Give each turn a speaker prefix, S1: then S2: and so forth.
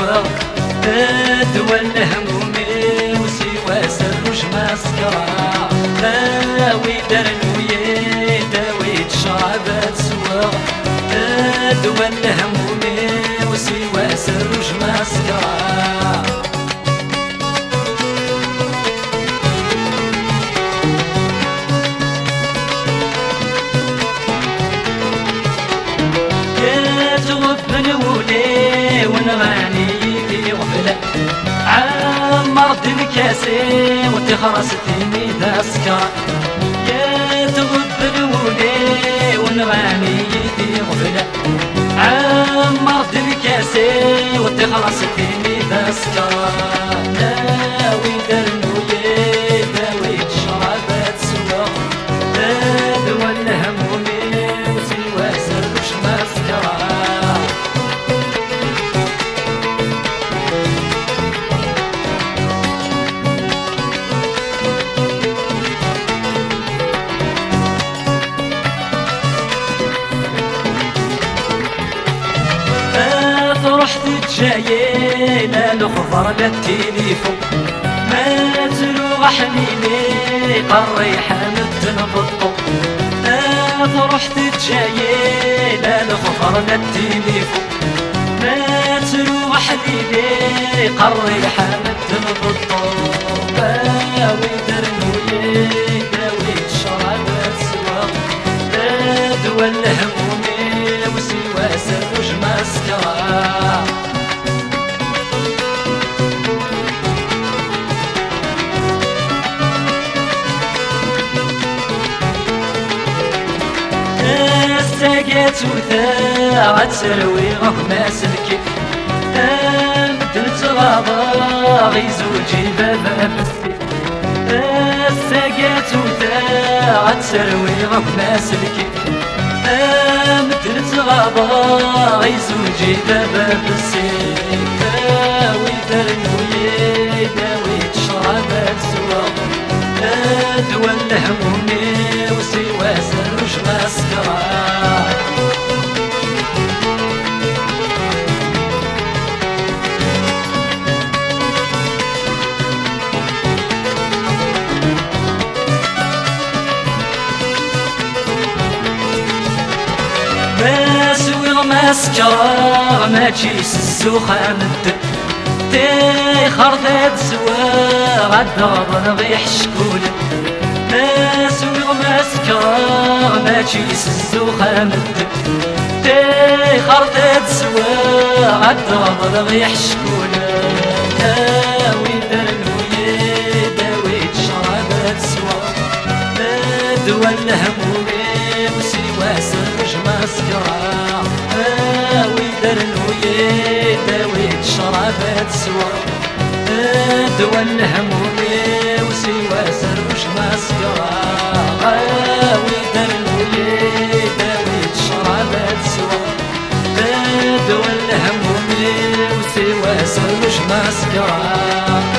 S1: سوا دوا الهمومي وسوا سروج مسكرة داوي درنوية داوي الشعب سوا دوا الهمومي وسوا سروج مسكرة ونغني في غفلة عمر الكاسي وتخرستني تسكر يا تغب الولي ونغني في غفلة عمر الكاسي وتخرستني تسكر داوي درنوية داوي الشرابات سوا دوا الهمومي وسوا سرش مسكرة رحت جاية لا الخضر لا التليفون ما تلوغ حميلي قريحة متنفضو رحت جاية لا الخضر لا التليفون ما تلوغ حميلي قريحة متنفضو داوي درنوية داوي الشرابات سوا دوا الهمومي وسوا سروج مسكرة ساقات وثاغ تسروي غما سلكي مدن تغاضى غيزوجي بابا بالسيف ساقات وثاغ تسروي غما سلكي مدن تغاضى غيزوجي بابا بالسيف داوي درنوية داوي الشرابات سوا دوا الهمومي وسوا سروج مسكرة مسكرة ما تجيس السوخة مد خرطت سوا غدغض نغيح شكول سويغ مسكرة ما تجيس السوخة مد خرطت سوا غدغض نغيح شكول داوي درنوية داوي الشرابات سوا دوا الهمومي وسوا سرج مسكرة داوي درنوية داوي الشرابات سوا دوا الهمومي وسوا سروج مسكرة داوي درنوية داوي الشرابات سوا دوا الهمومي وسوا سروج مسكرة